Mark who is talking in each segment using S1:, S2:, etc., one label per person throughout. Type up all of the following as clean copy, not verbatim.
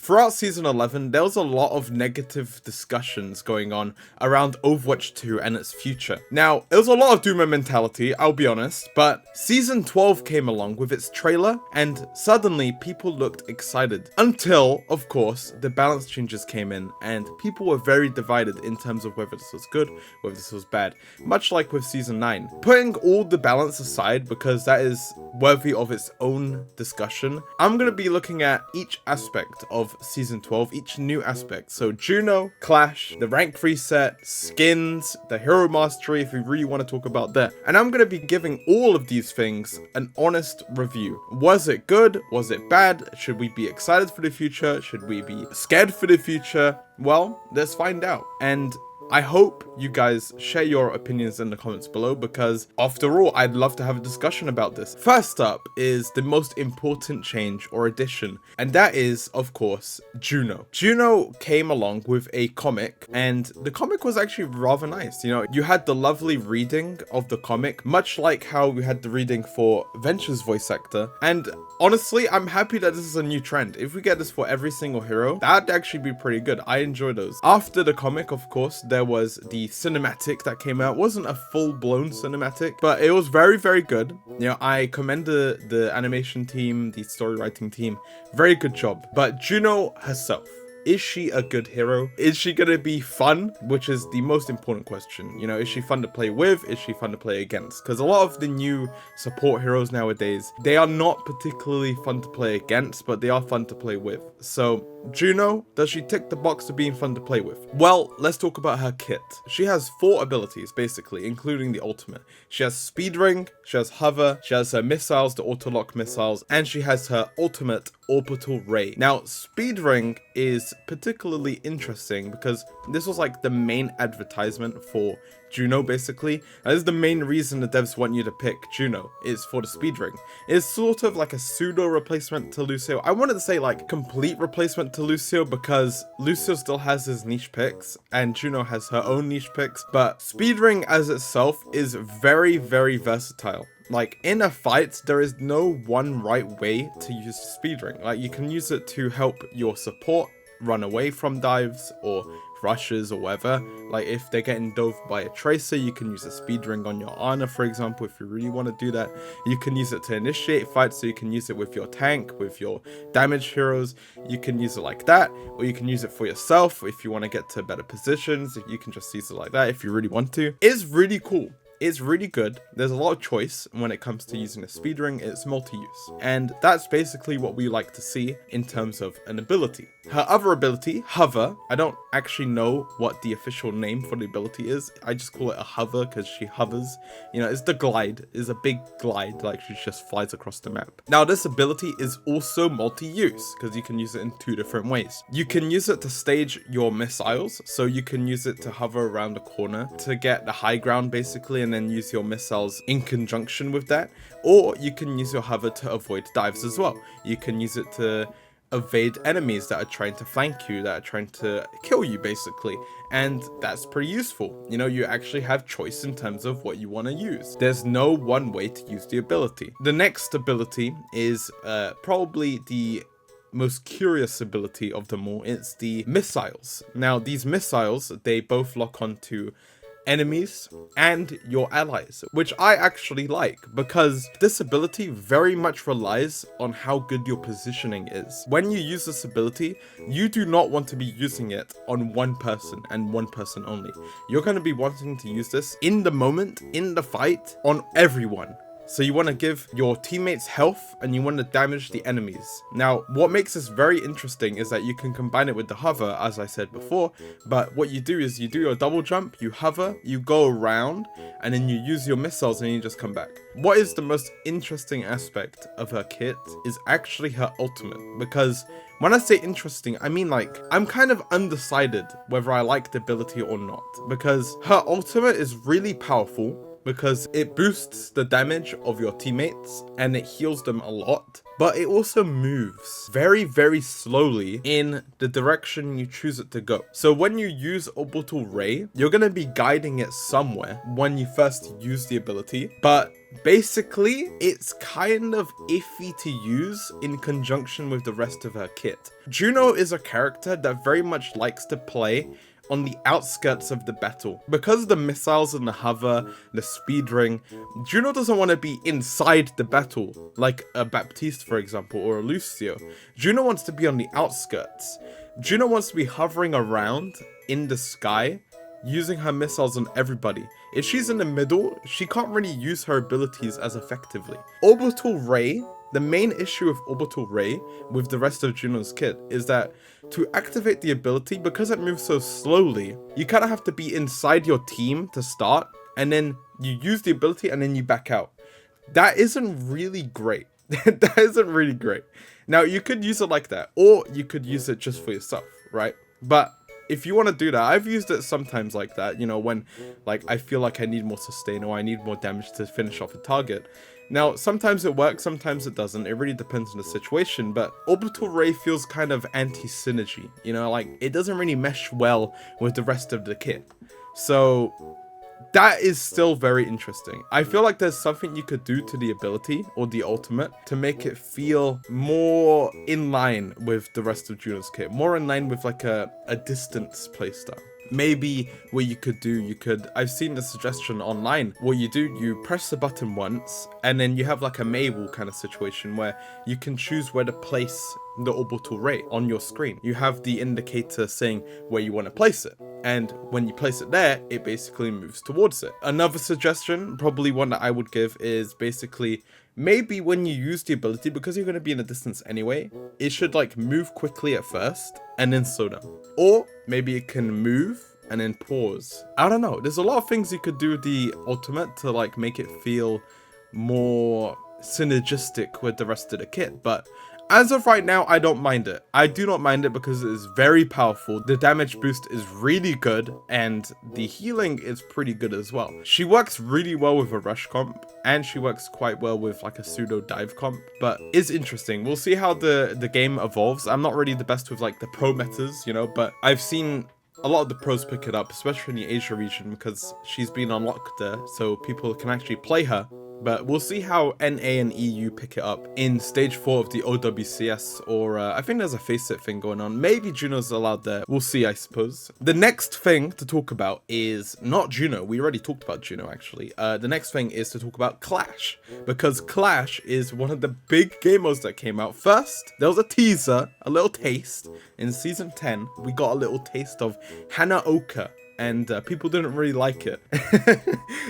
S1: throughout Season 11, there was a lot of negative discussions going on around Overwatch 2 and its future. Now, it was a lot of doomer mentality, I'll be honest, but Season 12 came along with its trailer, and suddenly people looked excited. Until, of course, the balance changes came in, and people were very divided in terms of whether this was good, whether this was bad, much like with Season 9. Putting all the balance aside, because that is worthy of its own discussion, I'm going to be looking at each aspect of Season 12, each new aspect. So Juno, Clash, the rank reset, skins, the hero mastery, if we really want to talk about that. And I'm going to be giving all of these things an honest review. Was it good? Was it bad? Should we be excited for the future? Should we be scared for the future? Well, let's find out. And I hope you guys share your opinions in the comments below, because after all, I'd love to have a discussion about this. First up is the most important change or addition, and that is, of course, Juno. Juno came along with a comic, and the comic was actually rather nice. You know, you had the lovely reading of the comic, much like how we had the reading for Venture's voice actor, and honestly, I'm happy that this is a new trend. If we get this for every single hero, that'd actually be pretty good. I enjoy those. After the comic, of course, there was the cinematic that came out. It wasn't a full-blown cinematic, but it was very, very good. You know, I commend the animation team, the story writing team. Very good job. But Juno herself, is she a good hero? Is she gonna be fun? Which is the most important question. You know, is she fun to play with? Is she fun to play against? Because a lot of the new support heroes nowadays, they are not particularly fun to play against, but they are fun to play with. So Juno, does she tick the box of being fun to play with? Well, let's talk about her kit. She has 4 abilities, basically, including the ultimate. She has Speed Ring, she has Hover, she has her missiles, the auto-lock missiles, and she has her ultimate Orbital Ray. Now, Speed Ring is particularly interesting because this was like the main advertisement for Juno, basically. And this is the main reason the devs want you to pick Juno, is for the Speed Ring. It's sort of like a pseudo replacement to Lucio. I wanted to say like complete replacement to Lucio, because Lucio still has his niche picks and Juno has her own niche picks, but Speed Ring as itself is very, very versatile. Like, in a fight, there is no one right way to use Speed Ring. Like, you can use it to help your support run away from dives or rushes or whatever. Like, if they're getting dove by a tracer, you can use a Speed Ring on your Ana, for example, if you really want to do that. You can use it to initiate fights, so you can use it with your tank, with your damage heroes. You can use it like that, or you can use it for yourself if you want to get to better positions. You can just use it like that if you really want to. It's really cool. It's really good. There's a lot of choice when it comes to using a Speed Ring. It's multi-use, and that's basically what we like to see in terms of an ability. Her other ability, Hover, I don't actually know what the official name for the ability is. I just call it a hover because she hovers. You know, it's the glide. It's a big glide, like she just flies across the map. Now, this ability is also multi-use because you can use it in 2 different ways. You can use it to stage your missiles, so you can use it to hover around the corner to get the high ground, basically, and then use your missiles in conjunction with that. Or you can use your hover to avoid dives as well. You can use it to evade enemies that are trying to flank you, that are trying to kill you, basically. And that's pretty useful. You know, you actually have choice in terms of what you want to use. There's no one way to use the ability. The next ability is probably the most curious ability of them all. It's the missiles. Now, these missiles, they both lock onto enemies and your allies, which I actually like, because this ability very much relies on how good your positioning is. When you use this ability, you do not want to be using it on one person and one person only. You're going to be wanting to use this in the moment, in the fight, on everyone. So you want to give your teammates health and you want to damage the enemies. Now, what makes this very interesting is that you can combine it with the hover, as I said before, but what you do is you do your double jump, you hover, you go around, and then you use your missiles and you just come back. What is the most interesting aspect of her kit is actually her ultimate, because when I say interesting, I mean like, I'm kind of undecided whether I like the ability or not, because her ultimate is really powerful. because it boosts the damage of your teammates and it heals them a lot. But it also moves very, very slowly in the direction you choose it to go. So when you use Orbital Ray, you're going to be guiding it somewhere when you first use the ability. But basically, it's kind of iffy to use in conjunction with the rest of her kit. Juno is a character that very much likes to play on the outskirts of the battle. Because of the missiles and the hover, the speed ring, Juno doesn't want to be inside the battle, like a Baptiste, for example, or a Lucio. Juno wants to be on the outskirts. Juno wants to be hovering around in the sky, using her missiles on everybody. If she's in the middle, she can't really use her abilities as effectively. Orbital Ray, the main issue of Orbital Ray with the rest of Juno's kit is that to activate the ability, because it moves so slowly, you kind of have to be inside your team to start, and then you use the ability and then you back out. That isn't really great. That isn't really great. Now, you could use it like that, or you could use it just for yourself, right? But if you want to do that, I've used it sometimes like that, you know, when like I feel like I need more sustain or I need more damage to finish off a target. Now, sometimes it works, sometimes it doesn't. It really depends on the situation, but Orbital Ray feels kind of anti-synergy, you know, like it doesn't really mesh well with the rest of the kit. So that is still very interesting. I feel like there's something you could do to the ability or the ultimate to make it feel more in line with the rest of Juno's kit, more in line with like a distance playstyle. Maybe what you could do, I've seen the suggestion online, what you do, you press the button once, and then you have like a Maywall kind of situation where you can choose where to place the Orbital Ray on your screen. You have the indicator saying where you want to place it, and when you place it there, it basically moves towards it. Another suggestion, probably one that I would give, is basically maybe when you use the ability, because you're going to be in a distance anyway, it should like move quickly at first and then slow down. Or maybe it can move and then pause. I don't know. There's a lot of things you could do with the ultimate to like make it feel more synergistic with the rest of the kit. But as of right now, I don't mind it. I do not mind it because it is very powerful. The damage boost is really good and the healing is pretty good as well. She works really well with a rush comp and she works quite well with like a pseudo dive comp, but it's interesting. We'll see how the game evolves. I'm not really the best with like the pro metas, you know, but I've seen a lot of the pros pick it up, especially in the Asia region because she's been unlocked there, so people can actually play her. But we'll see how NA and EU pick it up in stage 4 of the OWCS, or I think there's a Faceit thing going on. Maybe Juno's allowed there. We'll see, I suppose. The next thing to talk about is not Juno. We already talked about Juno, actually. The next thing is to talk about Clash, because Clash is one of the big game modes that came out. First, there was a teaser, a little taste. In Season 10, we got a little taste of Anouki, and people didn't really like it.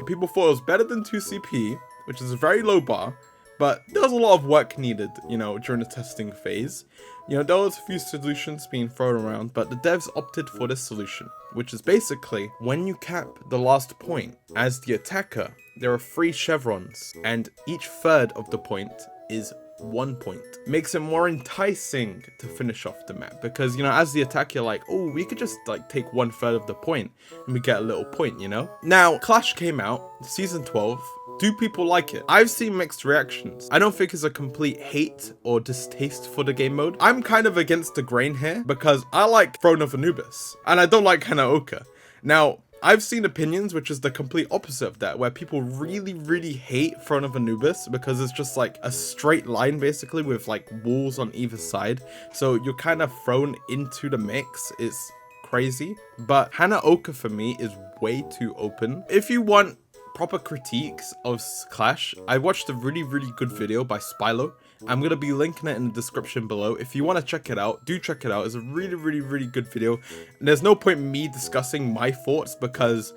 S1: People thought it was better than 2CP, which is a very low bar, but there was a lot of work needed, you know, during the testing phase. You know, there was a few solutions being thrown around, but the devs opted for this solution, which is basically when you cap the last point as the attacker, there are 3 chevrons, and each third of the point is 1 point. Makes it more enticing to finish off the map because, you know, as the attacker, you're like, oh, we could just like take 1/3 of the point and we get a little point, you know? Now, Clash came out, Season 12. Do people like it? I've seen mixed reactions. I don't think it's a complete hate or distaste for the game mode. I'm kind of against the grain here because I like Throne of Anubis and I don't like Anouki. Now, I've seen opinions which is the complete opposite of that, where people really, really hate Throne of Anubis because it's just like a straight line basically with like walls on either side. So you're kind of thrown into the mix. It's crazy. But Anouki for me is way too open. If you want proper critiques of Clash, I watched a really, really good video by Spylo. I'm going to be linking it in the description below. If you want to check it out, do check it out. It's a really, really, really good video. And there's no point in me discussing my thoughts because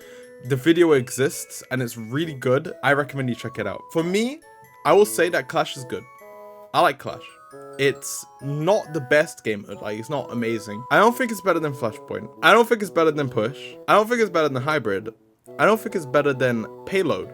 S1: the video exists and it's really good. I recommend you check it out. For me, I will say that Clash is good. I like Clash. It's not the best game mode. Like, it's not amazing. I don't think it's better than Flashpoint. I don't think it's better than Push. I don't think it's better than Hybrid. I don't think it's better than Payload.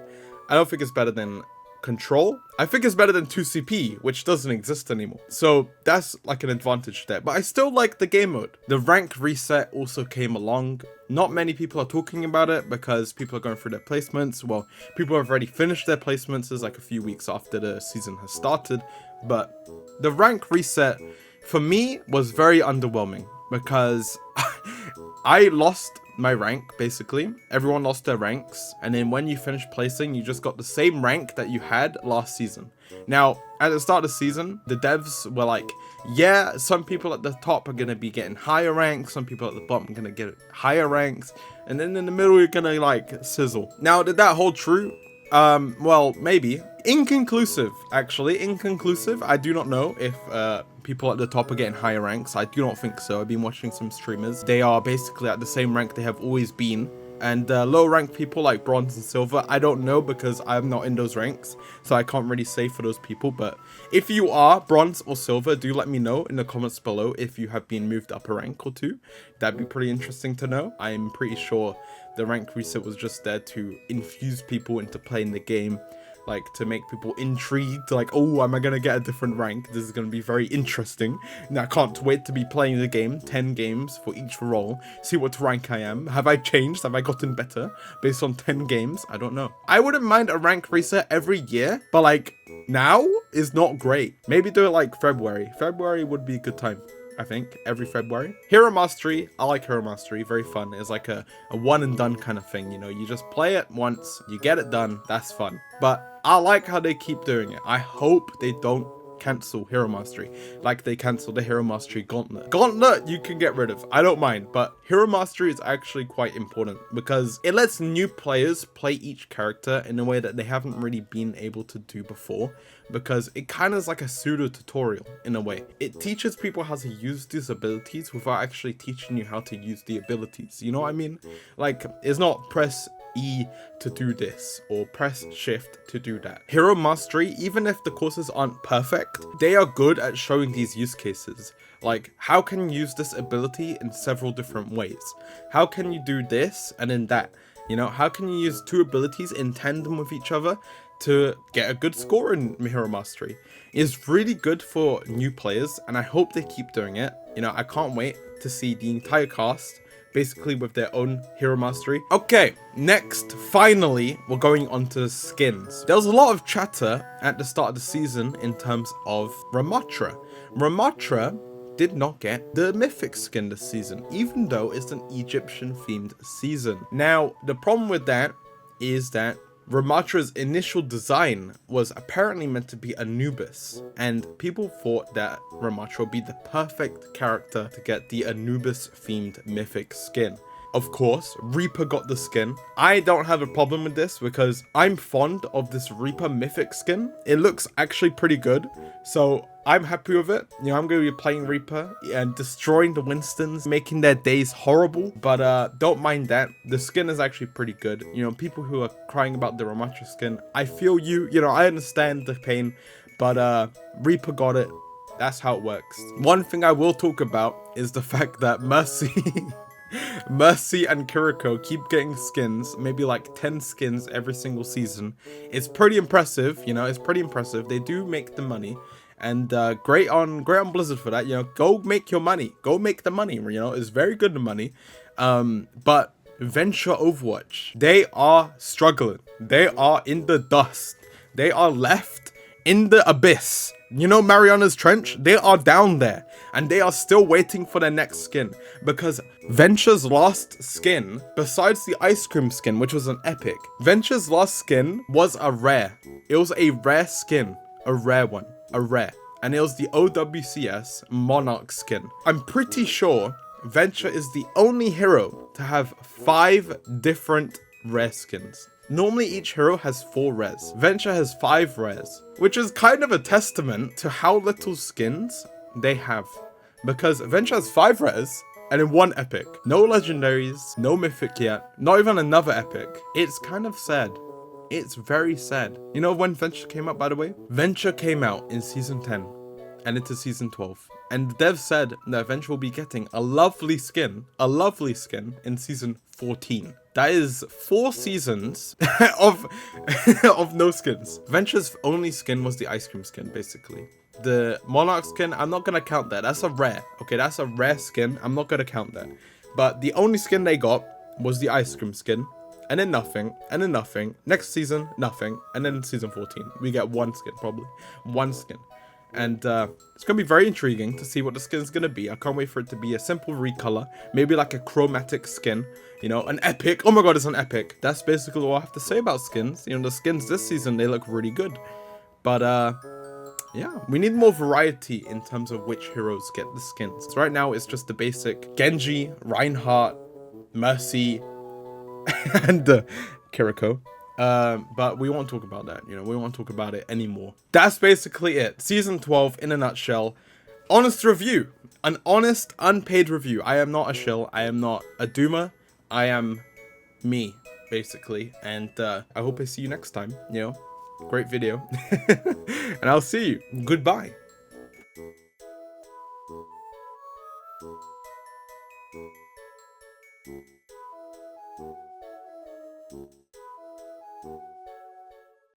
S1: I don't think it's better than control, I think it's better than 2CP, which doesn't exist anymore. So that's like an advantage there. But I still like the game mode. The rank reset also came along. Not many people are talking about it because people are going through their placements. Well, people have already finished their placements. It's like a few weeks after the season has started. But the rank reset for me was very underwhelming because I lost my rank, basically. Everyone lost their ranks, and then when you finish placing, you just got the same rank that you had last season. Now, at the start of the season, the devs were like, yeah, some people at the top are going to be getting higher ranks, some people at the bottom are going to get higher ranks, and then in the middle, you're going to like sizzle. Now, did that hold true? Well, maybe. Inconclusive, actually. Inconclusive. I do not know if people at the top are getting higher ranks. I do not think so. I've been watching some streamers. They are basically at the same rank they have always been. And low rank people like bronze and silver, I don't know because I'm not in those ranks. So I can't really say for those people. But if you are bronze or silver, do let me know in the comments below if you have been moved up a rank or two. That'd be pretty interesting to know. I'm pretty sure the rank reset was just there to infuse people into playing the game, like to make people intrigued, like, oh, am I gonna get a different rank? This is gonna be very interesting. And I can't wait to be playing the game, 10 games for each role, see what rank I am. Have I changed? Have I gotten better based on 10 games? I don't know. I wouldn't mind a rank reset every year, but like now is not great. Maybe do it like February. February would be a good time, I think, every February. Hero Mastery, I like Hero Mastery, very fun. It's like a one and done kind of thing, you know, you just play it once, you get it done, that's fun. But I like how they keep doing it. I hope they don't cancel Hero Mastery like they canceled the Hero Mastery Gauntlet. Gauntlet you can get rid of, I don't mind, but Hero Mastery is actually quite important because it lets new players play each character in a way that they haven't really been able to do before, because it kind of is like a pseudo tutorial in a way. It teaches people how to use these abilities without actually teaching you how to use the abilities, you know what I mean? Like, it's not press E to do this or press shift to do that. Hero Mastery, even if the courses aren't perfect, they are good at showing these use cases. Like, how can you use this ability in several different ways? How can you do this and then that? You know, how can you use two abilities in tandem with each other to get a good score in Hero Mastery? It's really good for new players, and I hope they keep doing it. You know, I can't wait to see the entire cast basically with their own Hero Mastery. Okay, next, finally, we're going on to skins. There was a lot of chatter at the start of the season in terms of Ramatra. Ramatra did not get the mythic skin this season, even though it's an Egyptian themed season. Now, the problem with that is that Ramatra's initial design was apparently meant to be Anubis, and people thought that Ramatra would be the perfect character to get the Anubis themed mythic skin. Of course, Reaper got the skin. I don't have a problem with this because I'm fond of this Reaper mythic skin. It looks actually pretty good, so I'm happy with it. You know, I'm going to be playing Reaper and destroying the Winstons, making their days horrible, but don't mind that. The skin is actually pretty good. You know, people who are crying about the Ramatra skin, I feel you. You know, I understand the pain, but Reaper got it. That's how it works. One thing I will talk about is the fact that Mercy Mercy and Kiriko keep getting skins, maybe like 10 skins every single season. It's pretty impressive, you know, it's pretty impressive. They do make the money, and great on Blizzard for that. You know, go make your money, go make the money, you know, it's very good money. But Venture Overwatch, they are struggling. They are in the dust. They are left in the abyss. You know, Mariana's Trench, they are down there, and they are still waiting for their next skin, because Venture's last skin, besides the ice cream skin, which was an epic, Venture's last skin was a rare. It was a rare skin, a rare one, a rare, and it was the OWCS Monarch skin. I'm pretty sure Venture is the only hero to have 5 different rare skins. Normally each hero has 4 rares. Venture has 5 rares, which is kind of a testament to how little skins they have. Because Venture has 5 rares and in 1 epic. No legendaries, no mythic yet, not even another epic. It's kind of sad. It's very sad. You know when Venture came out, by the way? Venture came out in season 10 and into season 12. And the dev said that Venture will be getting a lovely skin in season 14. That is 4 seasons of of no skins. Venture's only skin was the ice cream skin, basically. The Monarch skin, I'm not gonna count that. That's a rare. Okay, that's a rare skin. I'm not gonna count that. But the only skin they got was the ice cream skin. And then nothing. And then nothing. Next season, nothing. And then season 14, we get 1 skin, probably. 1 skin. And it's going to be very intriguing to see what the skin's going to be. I can't wait for it to be a simple recolor. Maybe like a chromatic skin. You know, an epic. Oh my god, it's an epic. That's basically all I have to say about skins. You know, the skins this season, they look really good. But, yeah, we need more variety in terms of which heroes get the skins. So right now, it's just the basic Genji, Reinhardt, Mercy, and Kiriko. But we won't talk about that, you know, we won't talk about it anymore. That's basically it. Season 12 in a nutshell. Honest review. An honest, unpaid review. I am not a shill. I am not a doomer. I am me, basically. And I hope I see you next time, you know. Great video. And I'll see you. Goodbye.